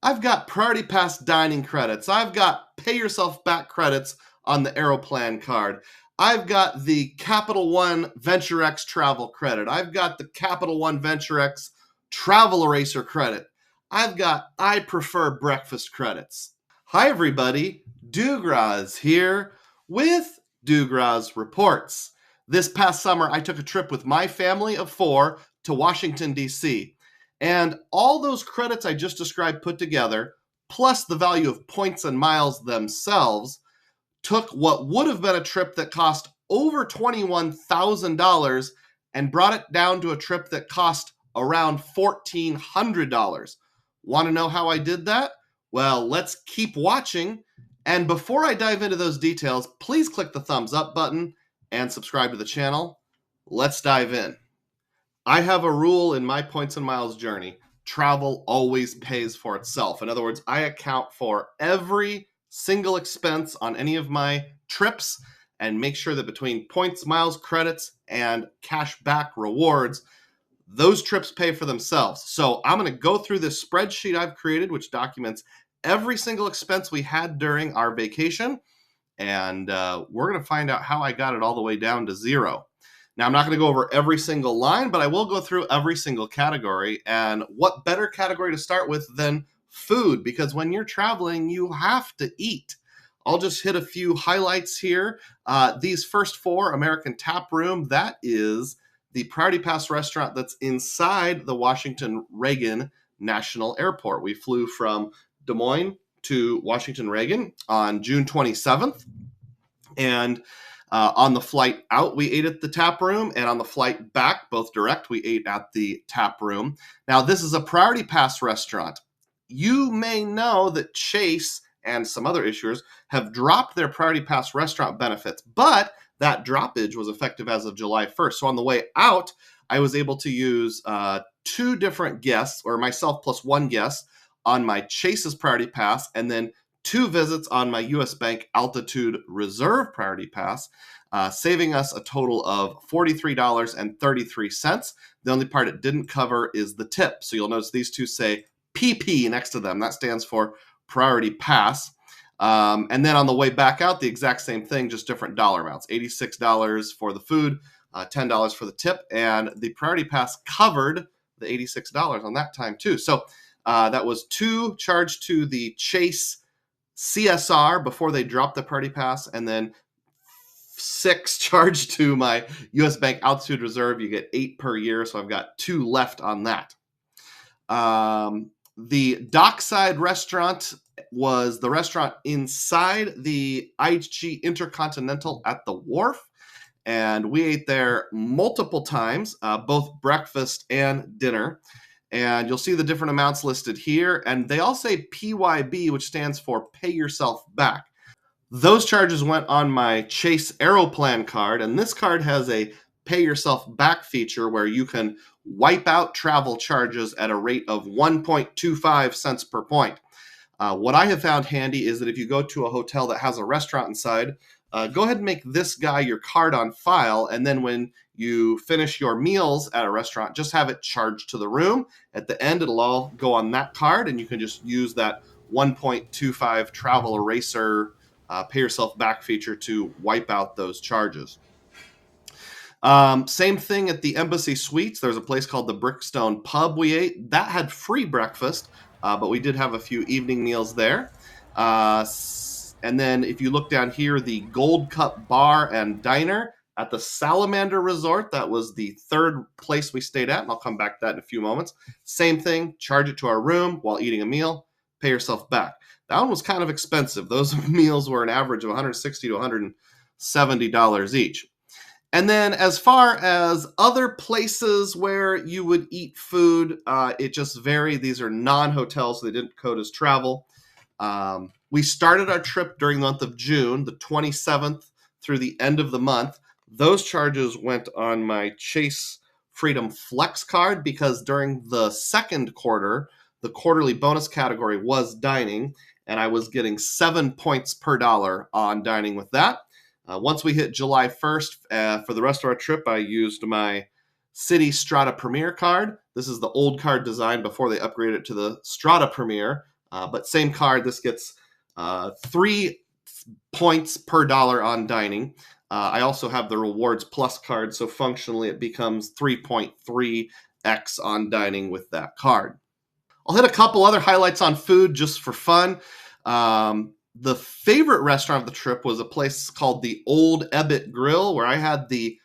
I've got Priority Pass dining credits. I've got Pay Yourself Back credits on the Aeroplan card. I've got the Capital One Venture X travel credit. I've got the Capital One Venture X travel eraser credit. I've got I Prefer Breakfast credits. Hi everybody, DUGROZ here with DUGROZ Reports. This past summer, I took a trip with my family of 4 to Washington, D.C. And all those credits I just described put together, plus the value of points and miles themselves, took what would have been a trip that cost over $21,000 and brought it down to a trip that cost around $1,400. Want to know how I did that? Well, let's keep watching. And before I dive into those details, please click the thumbs up button and subscribe to the channel. Let's dive in. I have a rule in my points and miles journey. Travel always pays for itself. In other words, I account for every single expense on any of my trips and make sure that between points, miles, credits, and cash back rewards, those trips pay for themselves. So I'm going to go through this spreadsheet I've created, which documents every single expense we had during our vacation. And we're going to find out how I got it all the way down to zero. Now, I'm not going to go over every single line, but I will go through every single category. And what better category to start with than food? Because when you're traveling, you have to eat. I'll just hit a few highlights here. These first 4, American Tap Room, that is the Priority Pass restaurant that's inside the Washington Reagan National Airport. We flew from Des Moines to Washington Reagan on June 27th. And on the flight out, we ate at the Tap Room, and on the flight back, both direct, we ate at the Tap Room. Now, this is a Priority Pass restaurant. You may know that Chase and some other issuers have dropped their Priority Pass restaurant benefits, but that droppage was effective as of July 1st. So on the way out, I was able to use 2 different guests, or myself plus 1 guest, on my Chase's Priority Pass, and then 2 visits on my U.S. Bank Altitude Reserve Priority Pass, saving us a total of $43.33. The only part it didn't cover is the tip. So you'll notice these 2 say PP next to them. That stands for Priority Pass. And then on the way back out, the exact same thing, just different dollar amounts. $86 for the food, $10 for the tip, and the Priority Pass covered the $86 on that time too. So that was 2 charged to the Chase CSR before they dropped the Priority Pass, and then 6 charged to my U.S. Bank Altitude Reserve. You get 8 per year, so I've got 2 left on that. The Dockside restaurant was the restaurant inside the IHG Intercontinental at the Wharf, and we ate there multiple times, both breakfast and dinner. And you'll see the different amounts listed here. And they all say PYB, which stands for Pay Yourself Back. Those charges went on my Chase Aeroplan card. And this card has a Pay Yourself Back feature where you can wipe out travel charges at a rate of 1.25 cents per point. What I have found handy is that if you go to a hotel that has a restaurant inside, go ahead and make this guy your card on file, and then when you finish your meals at a restaurant, just have it charged to the room. At the end, it'll all go on that card, and you can just use that 1.25 travel eraser Pay Yourself Back feature to wipe out those charges. Same thing at the Embassy Suites. There's a place called the Brickstone Pub we ate. That had free breakfast, but we did have a few evening meals there. And then if you look down here, the Gold Cup Bar and Diner at the Salamander Resort, that was the 3rd place we stayed at, and I'll come back to that in a few moments. Same thing, charge it to our room while eating a meal, pay yourself back. That one was kind of expensive. Those meals were an average of $160 to $170 each. And then as far as other places where you would eat food, it just varied. These are non-hotels, so they didn't code as travel. We started our trip during the month of June, the 27th through the end of the month. Those charges went on my Chase Freedom Flex card because during the second quarter, the quarterly bonus category was dining, and I was getting 7 points per dollar on dining with that. Once we hit July 1st, for the rest of our trip, I used my City Strata Premier card. This is the old card design before they upgraded it to the Strata Premier. But same card, this gets 3 points per dollar on dining. I also have the Rewards Plus card, so functionally it becomes 3.3x on dining with that card. I'll hit a couple other highlights on food just for fun. The favorite restaurant of the trip was a place called the Old Ebbitt Grill, where I had the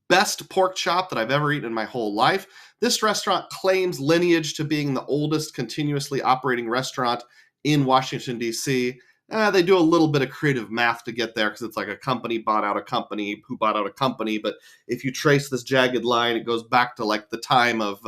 best pork chop that I've ever eaten in my whole life. This restaurant claims lineage to being the oldest continuously operating restaurant in Washington, D.C. They do a little bit of creative math to get there because it's like a company bought out a company who bought out a company. But if you trace this jagged line, it goes back to like the time of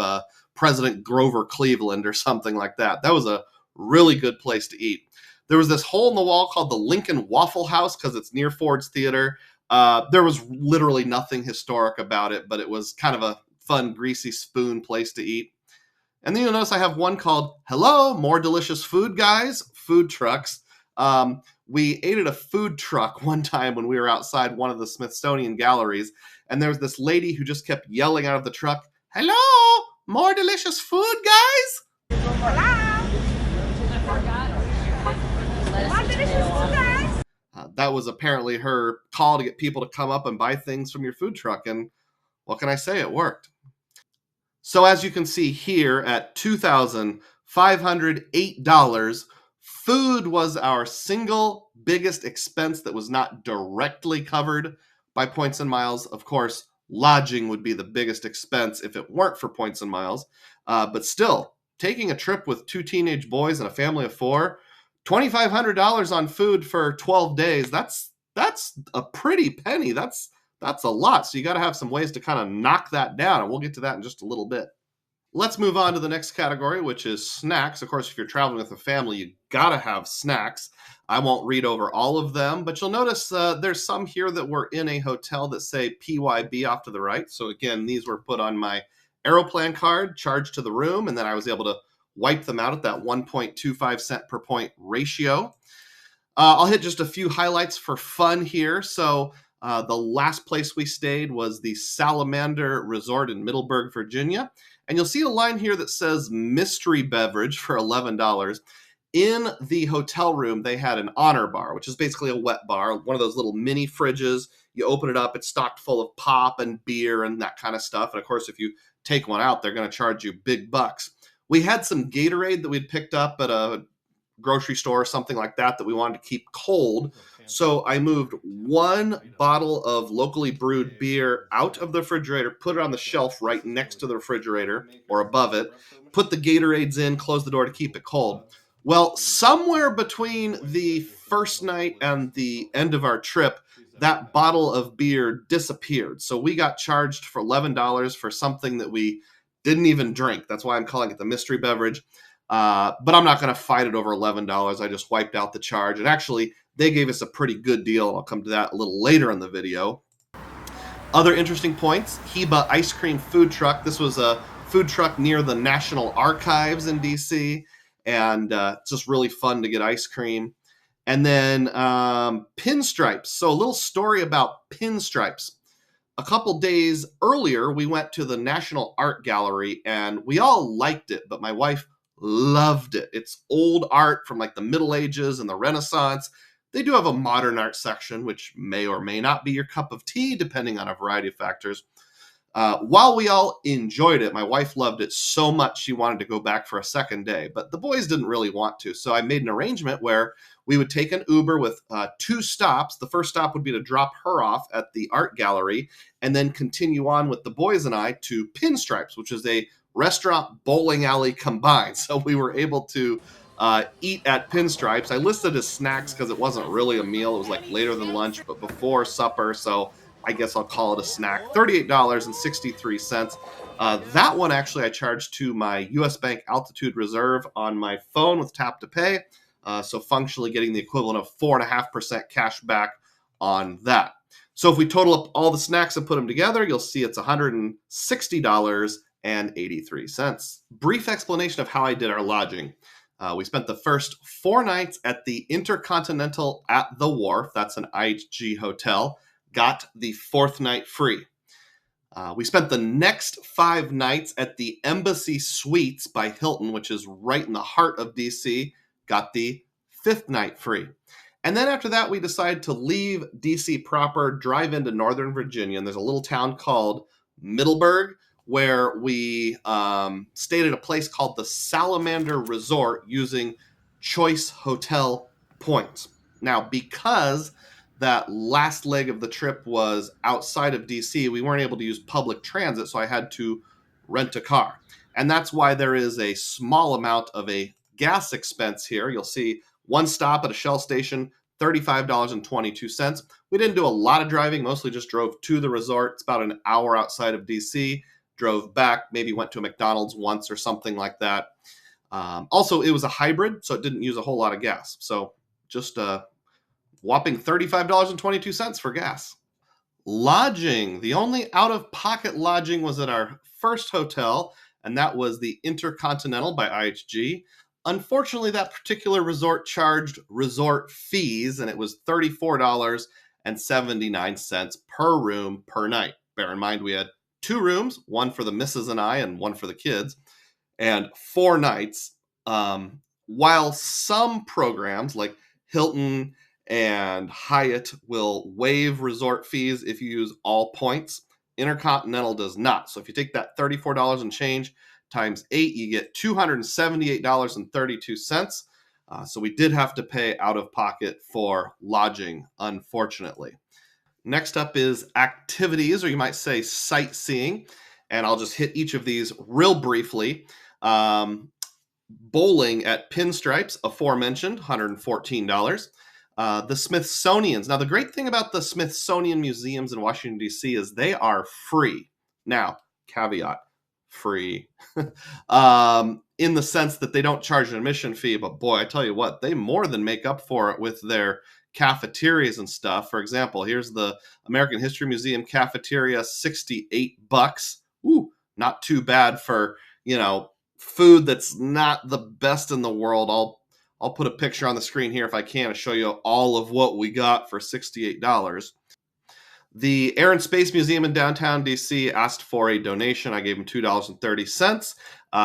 President Grover Cleveland or something like that. That was a really good place to eat. There was this hole in the wall called the Lincoln Waffle House because it's near Ford's Theater. There was literally nothing historic about it, but it was kind of a fun, greasy spoon place to eat. And then you'll notice I have one called Hello, More Delicious Food Guys, food trucks. We ate at a food truck one time when we were outside one of the Smithsonian galleries, and there was this lady who just kept yelling out of the truck, "Hello, more delicious food, guys?" That was apparently her call to get people to come up and buy things from your food truck, and what can I say? It worked. So as you can see here at $2,508, food was our single biggest expense that was not directly covered by points and miles. Of course, lodging would be the biggest expense if it weren't for points and miles. But still, taking a trip with 2 teenage boys and a family of 4, $2,500 on food for 12 days, that's a pretty penny. That's a lot. So you got to have some ways to kind of knock that down, and we'll get to that in just a little bit. Let's move on to the next category, which is snacks. Of course, if you're traveling with a family, you got to have snacks. I won't read over all of them, but you'll notice there's some here that were in a hotel that say PYB off to the right. So again, these were put on my Aeroplan card, charged to the room, and then I was able to wipe them out at that 1.25 cent per point ratio. I'll hit just a few highlights for fun here. So the last place we stayed was the Salamander Resort in Middleburg, Virginia. And you'll see a line here that says mystery beverage for $11. In the hotel room, they had an honor bar, which is basically a wet bar, one of those little mini fridges. You open it up, it's stocked full of pop and beer and that kind of stuff. And of course, if you take one out, they're going to charge you big bucks. We had some Gatorade that we'd picked up at a grocery store or something like that we wanted to keep cold. So I moved one bottle of locally brewed beer out of the refrigerator, put it on the shelf right next to the refrigerator or above it, put the Gatorades in, close the door to keep it cold. Well, somewhere between the first night and the end of our trip, that bottle of beer disappeared. So we got charged for $11 for something that we didn't even drink. That's why I'm calling it the mystery beverage. But I'm not going to fight it over $11. I just wiped out the charge. And actually, they gave us a pretty good deal. I'll come to that a little later in the video. Other interesting points, Heba Ice Cream Food Truck. This was a food truck near the National Archives in D.C., and it's just really fun to get ice cream. And then pinstripes. So a little story about pinstripes. A couple days earlier, we went to the National Art Gallery, and we all liked it, but my wife loved it. It's old art from like the Middle Ages and the Renaissance. They do have a modern art section, which may or may not be your cup of tea, depending on a variety of factors. While we all enjoyed it, my wife loved it so much she wanted to go back for a second day, but the boys didn't really want to. So I made an arrangement where we would take an Uber with 2 stops. The first stop would be to drop her off at the art gallery and then continue on with the boys and I to Pinstripes, which is a restaurant bowling alley combined. So we were able to eat at Pinstripes. I listed as snacks because it wasn't really a meal. It was like later than lunch, but before supper. So I guess I'll call it a snack. $38.63. That one actually I charged to my US Bank Altitude Reserve on my phone with tap to pay. So functionally getting the equivalent of 4.5% cash back on that. So if we total up all the snacks and put them together, you'll see it's $160.83. Brief explanation of how I did our lodging. We spent the first 4 nights at the Intercontinental at the Wharf. That's an IG hotel. Got the 4th night free. We spent the next 5 nights at the Embassy Suites by Hilton, which is right in the heart of DC. got the 5th night free. And then after that, we decided to leave DC proper, drive into Northern Virginia, and there's a little town called Middleburg where we stayed at a place called the Salamander Resort using Choice Hotel points. Now, because that last leg of the trip was outside of DC, we weren't able to use public transit, so I had to rent a car. And that's why there is a small amount of a gas expense here. You'll see one stop at a Shell station, $35.22. We didn't do a lot of driving, mostly just drove to the resort. It's about an hour outside of DC. Drove back, maybe went to a McDonald's once or something like that. Also, it was a hybrid, so it didn't use a whole lot of gas. So just a whopping $35.22 for gas. Lodging. The only out-of-pocket lodging was at our first hotel, and that was the Intercontinental by IHG. Unfortunately, that particular resort charged resort fees, and it was $34.79 per room per night. Bear in mind, we had 2 rooms, one for the missus and I, and one for the kids, and 4 nights. While some programs like Hilton and Hyatt will waive resort fees if you use all points, Intercontinental does not. So if you take that $34 and change times 8, you get $278.32. So we did have to pay out of pocket for lodging, unfortunately. Next up is activities, or you might say sightseeing. And I'll just hit each of these real briefly. Bowling at Pinstripes, aforementioned, $114. The Smithsonian's. Now, the great thing about the Smithsonian museums in Washington, D.C. is they are free. Now, caveat, free. In the sense that they don't charge an admission fee, but boy, I tell you what, they more than make up for it with their cafeterias and stuff. For example, here's the American History Museum cafeteria, $68. Ooh, not too bad for, food that's not the best in the world. I'll put a picture on the screen here if I can to show you all of what we got for $68. The Air and Space Museum in downtown DC asked for a donation. I gave them $2.30.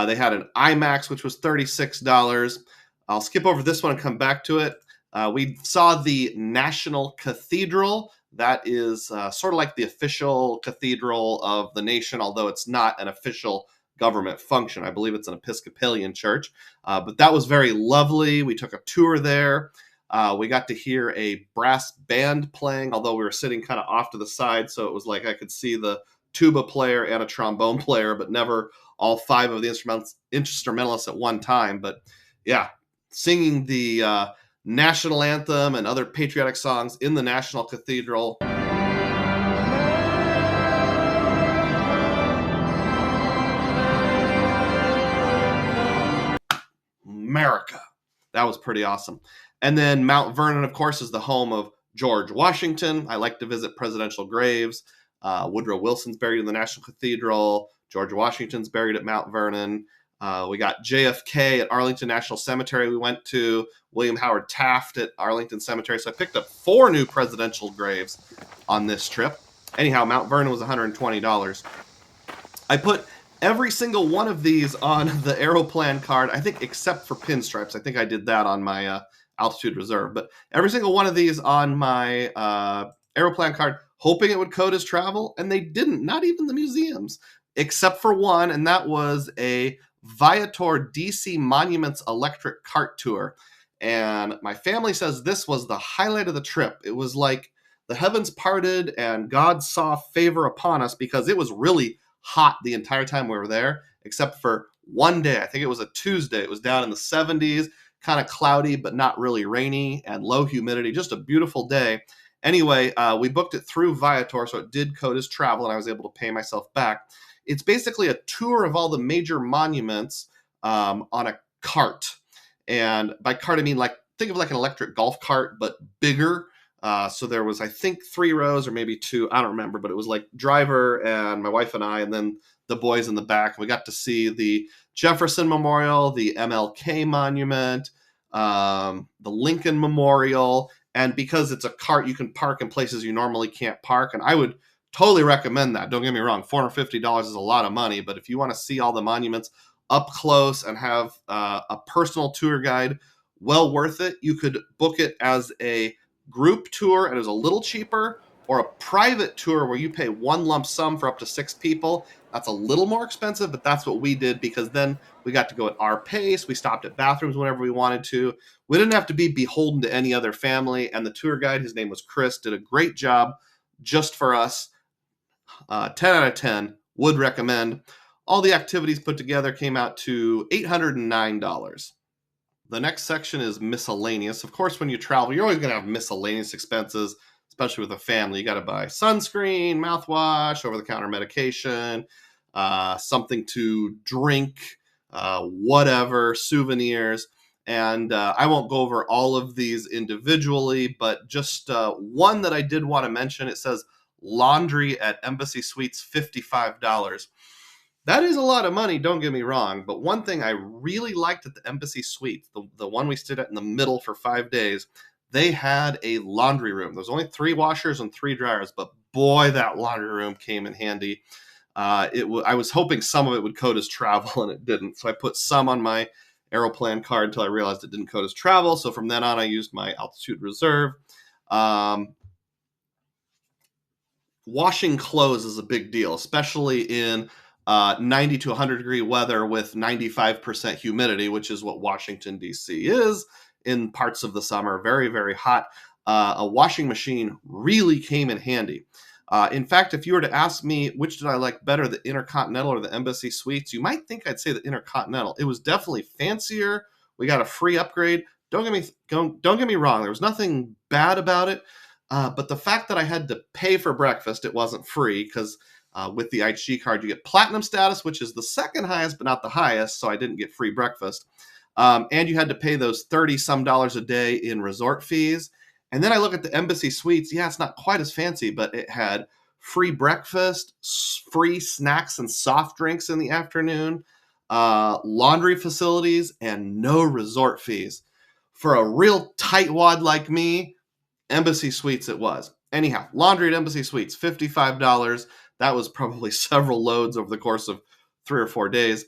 They had an IMAX, which was $36. I'll skip over this one and come back to it. We saw the National Cathedral. That is sort of like the official cathedral of the nation, although it's not an official government function. I believe it's an Episcopalian church. But that was very lovely. We took a tour there. We got to hear a brass band playing, although we were sitting kind of off to the side, so it was like I could see the tuba player and a trombone player, but never all 5 of the instrumentalists at one time. But yeah, singing the national anthem and other patriotic songs in the National Cathedral. America. That was pretty awesome. And then Mount Vernon, of course, is the home of George Washington. I like to visit presidential graves. Woodrow Wilson's buried in the National Cathedral. George Washington's buried at Mount Vernon. We got JFK at Arlington National Cemetery we went to. William Howard Taft at Arlington Cemetery. So I picked up 4 new presidential graves on this trip. Anyhow, Mount Vernon was $120. I put every single one of these on the Aeroplan card, I think, except for Pinstripes. I think I did that on my Altitude Reserve. But every single one of these on my Aeroplan card, hoping it would code as travel, and they didn't. Not even the museums, except for one, and that was a Viator DC Monuments Electric Cart Tour. And my family says this was the highlight of the trip. It was like the heavens parted and God saw favor upon us, because it was really hot the entire time we were there, except for one day. I think it was a Tuesday. It was down in the 70s, kind of cloudy, but not really rainy, and low humidity. Just a beautiful day. Anyway, we booked it through Viator, so it did code as travel, and I was able to pay myself back. It's basically a tour of all the major monuments on a cart. And by cart, I mean, think of like an electric golf cart, but bigger. So there was, I think, 3 rows or maybe 2. I don't remember, but it was like driver and my wife and I, and then the boys in the back. We got to see the Jefferson Memorial, the MLK Monument, the Lincoln Memorial. And because it's a cart, you can park in places you normally can't park. And I would totally recommend that. Don't get me wrong. $450 is a lot of money. But if you want to see all the monuments up close and have a personal tour guide well worth it. You could book it as a group tour and it was a little cheaper, or a private tour where you pay one lump sum for up to 6 people. That's a little more expensive, but that's what we did because then we got to go at our pace. We stopped at bathrooms whenever we wanted to. We didn't have to be beholden to any other family. And the tour guide, his name was Chris, did a great job just for us. 10 out of 10, would recommend. All the activities put together came out to $809. The next section is miscellaneous. Of course, when you travel, you're always going to have miscellaneous expenses, especially with a family. You got to buy sunscreen, mouthwash, over-the-counter medication, something to drink, whatever, souvenirs. And I won't go over all of these individually, but just one that I did want to mention. It says laundry at Embassy Suites, $55. That is a lot of money, don't get me wrong. But one thing I really liked at the Embassy Suites, the one we stayed at in the middle for 5 days, they had a laundry room. There's only 3 washers and 3 dryers, but boy, that laundry room came in handy. I was hoping some of it would code as travel, and it didn't. So I put some on my Aeroplan card until I realized it didn't code as travel. So from then on, I used my Altitude Reserve. Washing clothes is a big deal, especially in 90 to 100 degree weather with 95% humidity, which is what Washington, D.C. is in parts of the summer. Very, very hot. A washing machine really came in handy. In fact, if you were to ask me which did I like better, the Intercontinental or the Embassy Suites, you might think I'd say the Intercontinental. It was definitely fancier. We got a free upgrade. Don't get me wrong. There was nothing bad about it. But the fact that I had to pay for breakfast, it wasn't free because with the IHG card, you get platinum status, which is the second highest, but not the highest. So I didn't get free breakfast. And you had to pay those $30-some a day in resort fees. And then I look at the Embassy Suites. Yeah, it's not quite as fancy, but it had free breakfast, free snacks and soft drinks in the afternoon, laundry facilities, and no resort fees. For a real tightwad like me, Embassy Suites it was. Anyhow, laundry at Embassy Suites, $55. That was probably several loads over the course of 3 or 4 days.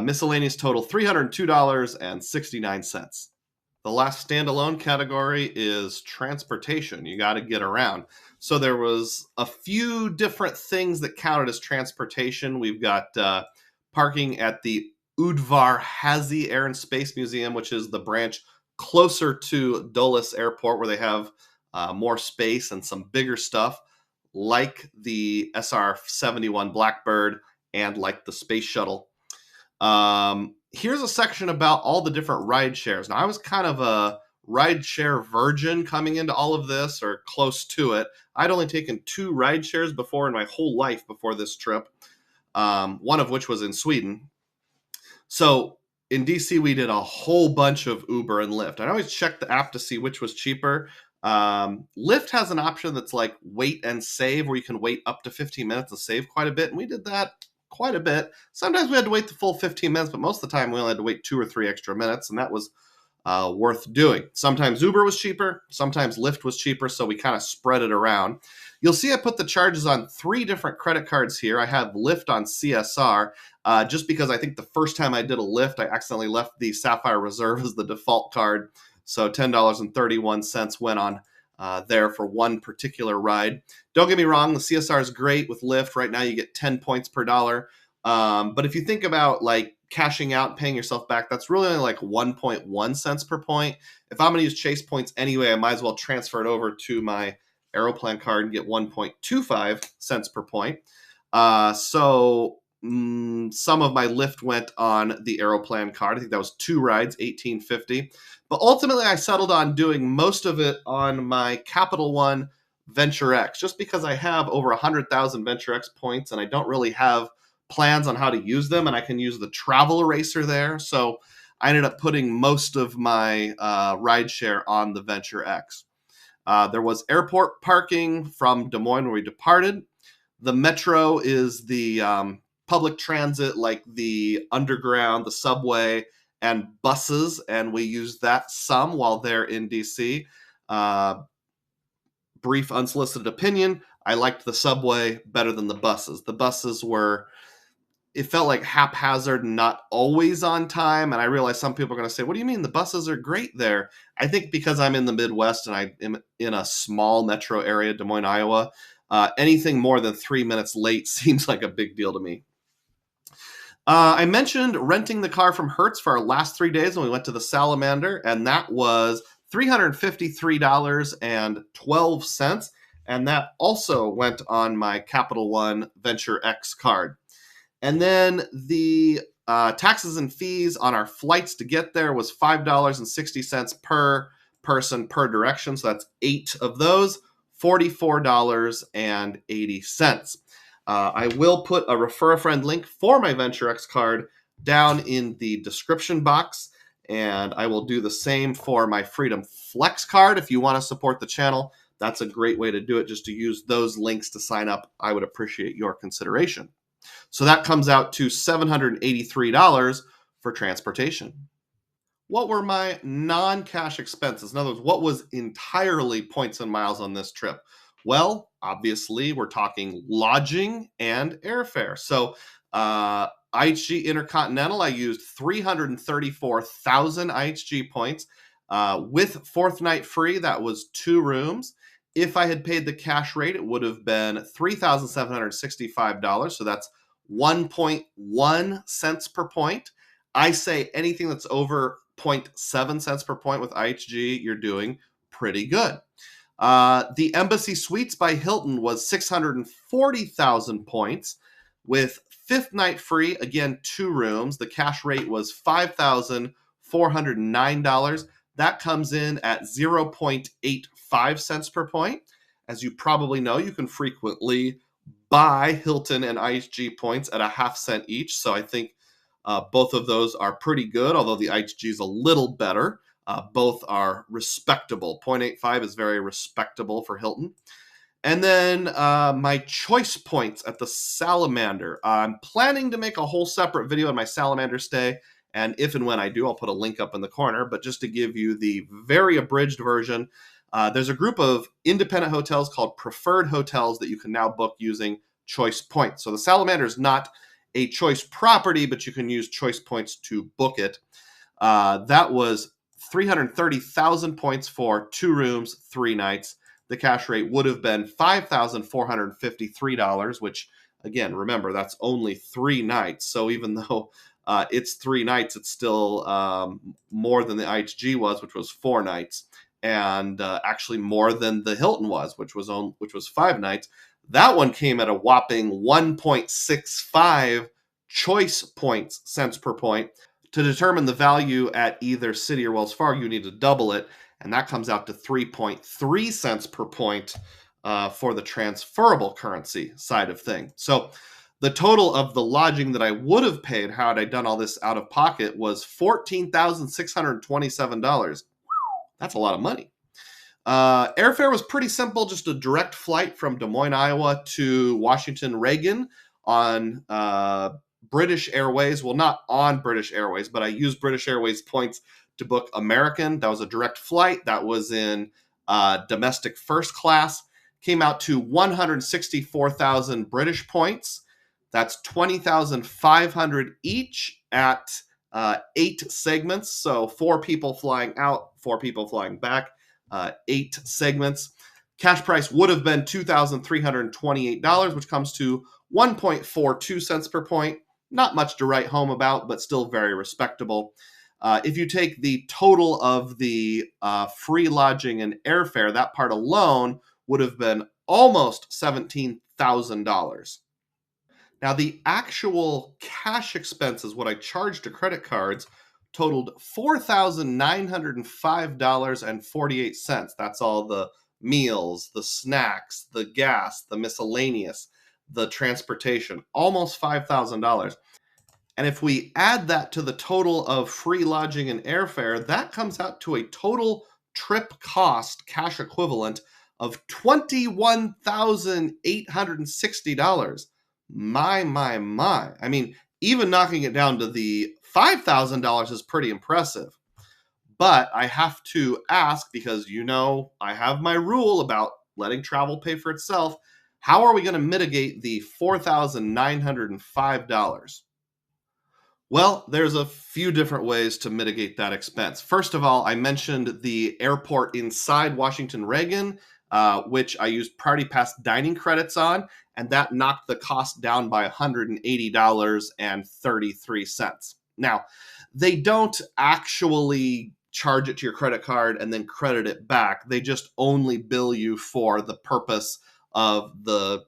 Miscellaneous total, $302.69. The last standalone category is transportation. You got to get around. So there was a few different things that counted as transportation. We've got parking at the Udvar Hazy Air and Space Museum, which is the branch closer to Dulles Airport, where they have more space and some bigger stuff, like the SR-71 Blackbird and like the Space Shuttle. Here's a section about all the different ride shares. Now, I was kind of a ride share virgin coming into all of this, or close to it. I'd only taken 2 ride shares before in my whole life before this trip, one of which was in Sweden. So in DC, we did a whole bunch of Uber and Lyft. I always checked the app to see which was cheaper. Lyft has an option that's like wait and save, where you can wait up to 15 minutes and save quite a bit. And we did that quite a bit. Sometimes we had to wait the full 15 minutes, but most of the time we only had to wait 2 or 3 extra minutes, and that was worth doing. Sometimes Uber was cheaper, sometimes Lyft was cheaper, so we kind of spread it around. You'll see I put the charges on 3 different credit cards here. I have Lyft on CSR, just because I think the first time I did a Lyft, I accidentally left the Sapphire Reserve as the default card, so $10.31 went on there for one particular ride. Don't get me wrong, the CSR is great with Lyft. Right now you get 10 points per dollar. But if you think about like cashing out, paying yourself back, that's really only like 1.1 cents per point. If I'm going to use Chase points anyway, I might as well transfer it over to my Aeroplan card and get 1.25 cents per point. So some of my Lyft went on the Aeroplan card. I think that was 2 rides, $18.50. But ultimately, I settled on doing most of it on my Capital One Venture X, just because I have over 100,000 Venture X points and I don't really have plans on how to use them, and I can use the travel eraser there. So I ended up putting most of my rideshare on the Venture X. There was airport parking from Des Moines where we departed. The metro is the public transit, like the underground, the subway, and buses, and we used that some while there in DC. Brief unsolicited opinion, I liked the subway better than the buses. The buses were it felt like haphazard and not always on time. And I realize some people are going to say, what do you mean? The buses are great there. I think because I'm in the Midwest and I am in a small metro area, Des Moines, Iowa, anything more than 3 minutes late seems like a big deal to me. I mentioned renting the car from Hertz for our last 3 days when we went to the Salamander, and that was $353.12. And that also went on my Capital One Venture X card. And then the taxes and fees on our flights to get there was $5.60 per person per direction. So that's 8 of those, $44.80. I will put a refer a friend link for my VentureX card down in the description box. And I will do the same for my Freedom Flex card. If you want to support the channel, that's a great way to do it, just to use those links to sign up. I would appreciate your consideration. So that comes out to $783 for transportation. What were my non-cash expenses? In other words, what was entirely points and miles on this trip? Well, obviously, we're talking lodging and airfare. So IHG Intercontinental, I used 334,000 IHG points. With fourth night free, that was 2 rooms. If I had paid the cash rate, it would have been $3,765. So that's 1.1 cents per point. I say anything that's over 0.7 cents per point with IHG, you're doing pretty good. The Embassy Suites by Hilton was 640,000 points with fifth night free, again, 2 rooms. The cash rate was $5,409. That comes in at 0.85 cents per point. As you probably know, you can frequently buy Hilton and IHG points at a half cent each. So I think both of those are pretty good, although the IHG is a little better. Both are respectable. 0.85 is very respectable for Hilton. And then my choice points at the Salamander. I'm planning to make a whole separate video on my Salamander stay. And if and when I do, I'll put a link up in the corner. But just to give you the very abridged version, there's a group of independent hotels called preferred hotels that you can now book using choice points. So the Salamander is not a choice property, but you can use choice points to book it. That was 330,000 points for 2 rooms, 3 nights. The cash rate would have been $5,453, which, again, remember, that's only 3 nights. So even though it's 3 nights, it's still more than the IHG was, which was 4 nights, and actually more than the Hilton was, which was 5 nights. That one came at a whopping 1.65 choice points cents per point. To determine the value at either Citi or Wells Fargo, you need to double it, and that comes out to 3.3 cents per point for the transferable currency side of things. So the total of the lodging that I would have paid had I done all this out of pocket was $14,627. That's a lot of money. Airfare was pretty simple, just a direct flight from Des Moines, Iowa to Washington Reagan on British Airways. Well, not on British Airways, but I used British Airways points to book American. That was a direct flight. That was in domestic first class. Came out to 164,000 British points. That's 20,500 each at 8 segments. So 4 people flying out, 4 people flying back. 8 segments. Cash price would have been $2,328, which comes to 1.42 cents per point. Not much to write home about, but still very respectable. If you take the total of the free lodging and airfare, that part alone would have been almost $17,000. Now, the actual cash expenses, what I charged to credit cards, totaled $4,905.48. That's all the meals, the snacks, the gas, the miscellaneous, the transportation, almost $5,000. And if we add that to the total of free lodging and airfare, that comes out to a total trip cost cash equivalent of $21,860. My. I mean, even knocking it down to the $5,000 is pretty impressive. But I have to ask, because I have my rule about letting travel pay for itself. How are we going to mitigate the $4,905? Well, there's a few different ways to mitigate that expense. First of all, I mentioned the airport inside Washington Reagan, which I used Priority Pass dining credits on, and that knocked the cost down by $180.33. Now, they don't actually charge it to your credit card and then credit it back. They just only bill you for the purpose of the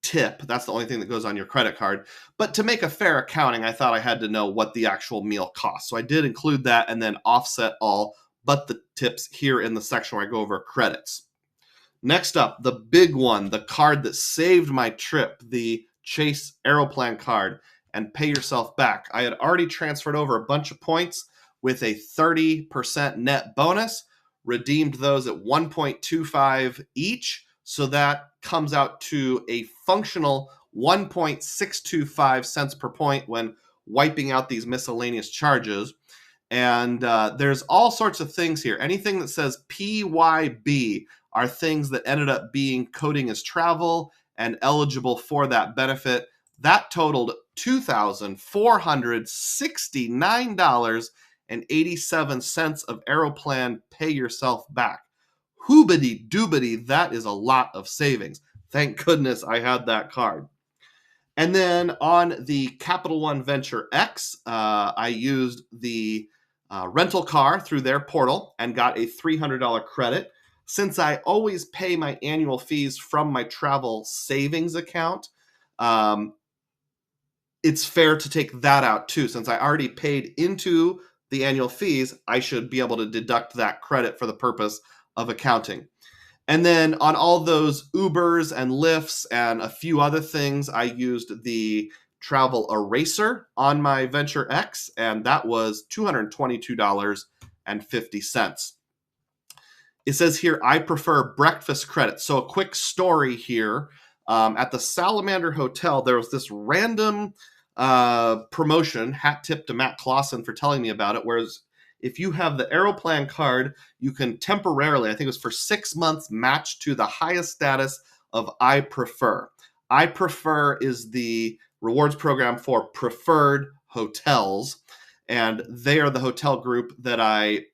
tip. That's the only thing that goes on your credit card. But to make a fair accounting, I thought I had to know what the actual meal cost. So I did include that and then offset all but the tips here in the section where I go over credits. Next up, the big one, the card that saved my trip, the Chase Aeroplan card, and pay yourself back. I had already transferred over a bunch of points with a 30% net bonus, redeemed those at 1.25 each. So that comes out to a functional 1.625 cents per point when wiping out these miscellaneous charges. And there's all sorts of things here. Anything that says PYB are things that ended up being coding as travel and eligible for that benefit. That totaled $2,469.87 of Aeroplan pay yourself back. Hoobity doobity, that is a lot of savings. Thank goodness I had that card. And then on the Capital One Venture X, I used the rental car through their portal and got a $300 credit. Since I always pay my annual fees from my travel savings account, it's fair to take that out too. Since I already paid into the annual fees, I should be able to deduct that credit for the purpose of accounting. And then on all those Ubers and Lyfts and a few other things, I used the travel eraser on my Venture X, and that was $222.50. It says here, I prefer breakfast credits. So a quick story here. At the Salamander Hotel, there was this random promotion, hat tip to Matt Clausen for telling me about it, whereas if you have the Aeroplan card, you can temporarily, I think it was for 6 months, match to the highest status of I Prefer. I Prefer is the rewards program for preferred hotels, and they are the hotel group that I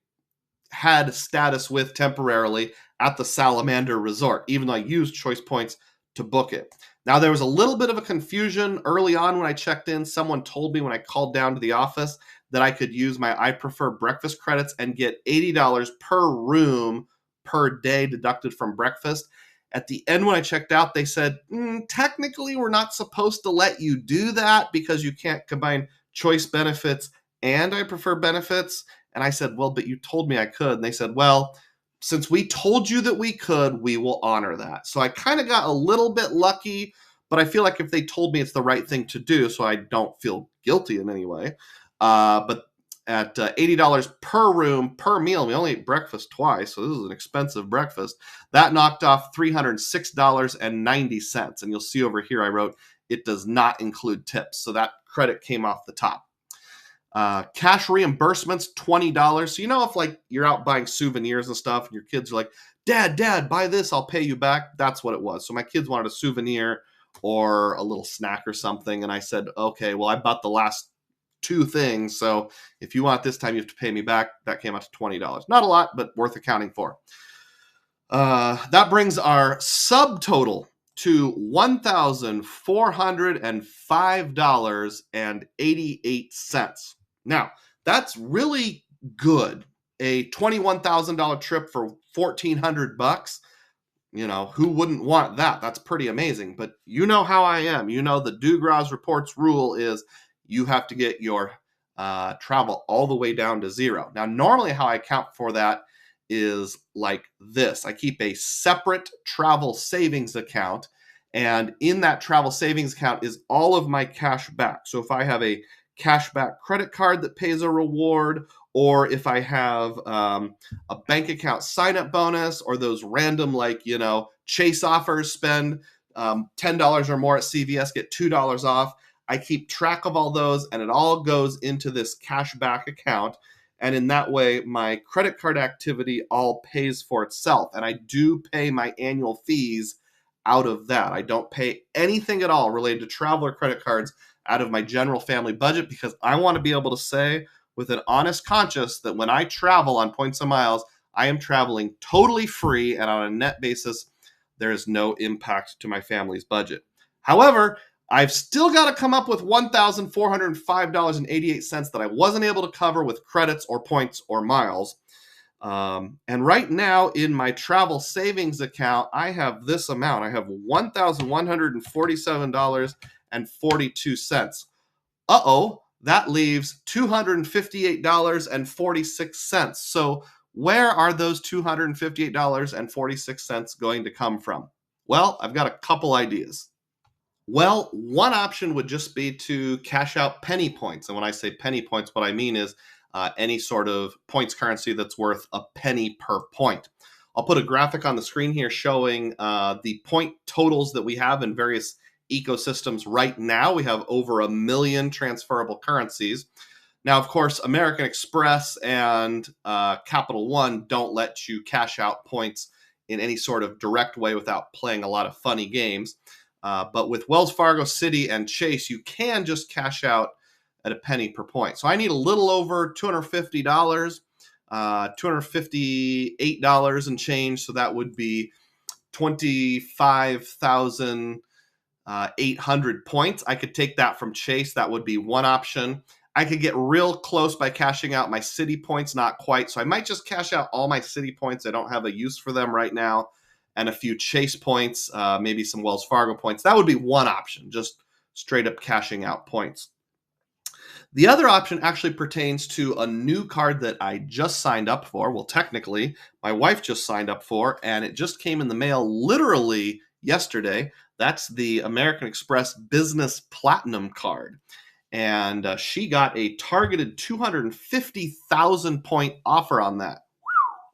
had status with temporarily at the Salamander Resort, even though I used choice points to book it. Now, there was a little bit of a confusion early on when I checked in. Someone told me when I called down to the office that I could use my I Prefer breakfast credits and get $80 per room per day deducted from breakfast. At the end, when I checked out, they said, technically, we're not supposed to let you do that because you can't combine choice benefits and I Prefer benefits. And I said, well, but you told me I could. And they said, well, since we told you that we could, we will honor that. So I kind of got a little bit lucky, but I feel like if they told me it's the right thing to do, so I don't feel guilty in any way. But at $80 per room per meal, we only ate breakfast twice, so this is an expensive breakfast. That knocked off $306.90. And you'll see over here I wrote, it does not include tips. So that credit came off the top. Cash reimbursements, $20. So, if like you're out buying souvenirs and stuff and your kids are like, Dad, buy this, I'll pay you back. That's what it was. So my kids wanted a souvenir or a little snack or something. And I said, okay, well, I bought the last 2 things. So if you want this time, you have to pay me back. That came out to $20. Not a lot, but worth accounting for. That brings our subtotal to $1,405.88. Now, that's really good. A $21,000 trip for $1,400. Who wouldn't want that? That's pretty amazing. But you know how I am. The DUGROZ reports rule is you have to get your travel all the way down to 0. Now, normally how I account for that is like this. I keep a separate travel savings account, and in that travel savings account is all of my cash back. So if I have a cash back credit card that pays a reward, or if I have a bank account sign-up bonus, or those random Chase offers, spend $10 or more at CVS, get $2 off. I keep track of all those, and it all goes into this cash back account. And in that way, my credit card activity all pays for itself. And I do pay my annual fees out of that. I don't pay anything at all related to travel or credit cards out of my general family budget, because I want to be able to say with an honest conscience that when I travel on points and miles, I am traveling totally free, and on a net basis, there is no impact to my family's budget. However, I've still got to come up with $1,405.88 that I wasn't able to cover with credits or points or miles. And right now in my travel savings account, I have this amount. I have $1,147.42. Uh-oh, that leaves $258.46. So where are those $258.46 going to come from? Well, I've got a couple ideas. Well, one option would just be to cash out penny points. And when I say penny points, what I mean is any sort of points currency that's worth a penny per point. I'll put a graphic on the screen here showing the point totals that we have in various ecosystems right now. We have over 1 million transferable currencies. Now, of course, American Express and Capital One don't let you cash out points in any sort of direct way without playing a lot of funny games. But with Wells Fargo, Citi, and Chase, you can just cash out at a penny per point. So I need a little over $250, $258 and change. So that would be 25,800 points. I could take that from Chase. That would be one option. I could get real close by cashing out my Citi points, not quite. So I might just cash out all my Citi points. I don't have a use for them right now. And a few Chase points, maybe some Wells Fargo points. That would be one option, just straight up cashing out points. The other option actually pertains to a new card that I just signed up for. Well, technically, my wife just signed up for, and it just came in the mail literally yesterday. That's the American Express Business Platinum card. And she got a targeted 250,000 point offer on that.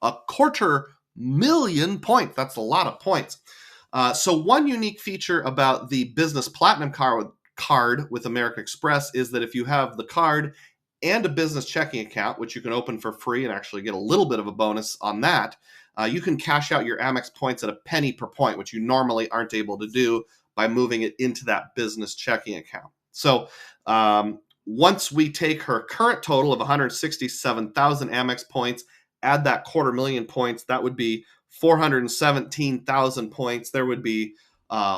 A 250,000 points. That's a lot of points. So one unique feature about the Business Platinum card with American Express is that if you have the card and a business checking account, which you can open for free and actually get a little bit of a bonus on that, you can cash out your Amex points at a penny per point, which you normally aren't able to do by moving it into that business checking account. So once we take her current total of 167,000 Amex points, add that 250,000 points, that would be 417,000 points. There would be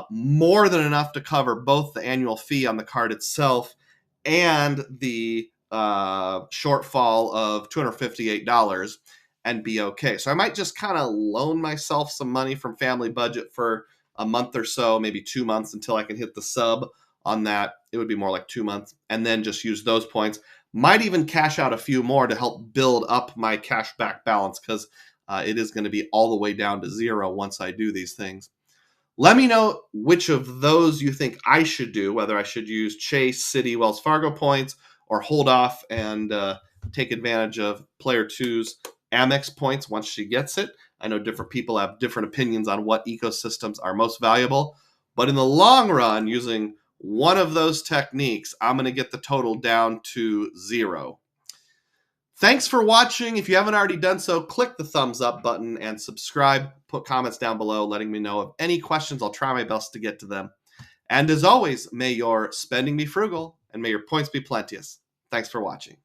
more than enough to cover both the annual fee on the card itself and the shortfall of $258 and be okay. So I might just kind of loan myself some money from family budget for a month or so, maybe 2 months until I can hit the sub on that. It would be more like 2 months, and then just use those points. Might even cash out a few more to help build up my cash back balance, because it is going to be all the way down to zero once I do these things. Let me know which of those you think I should do, whether I should use Chase, Citi, Wells Fargo points, or hold off and take advantage of Player 2's Amex points once she gets it. I know different people have different opinions on what ecosystems are most valuable, but in the long run, using one of those techniques, I'm going to get the total down to zero. Thanks for watching. If you haven't already done so, click the thumbs up button and subscribe. Put comments down below letting me know of any questions. I'll try my best to get to them. And as always, may your spending be frugal and may your points be plenteous. Thanks for watching.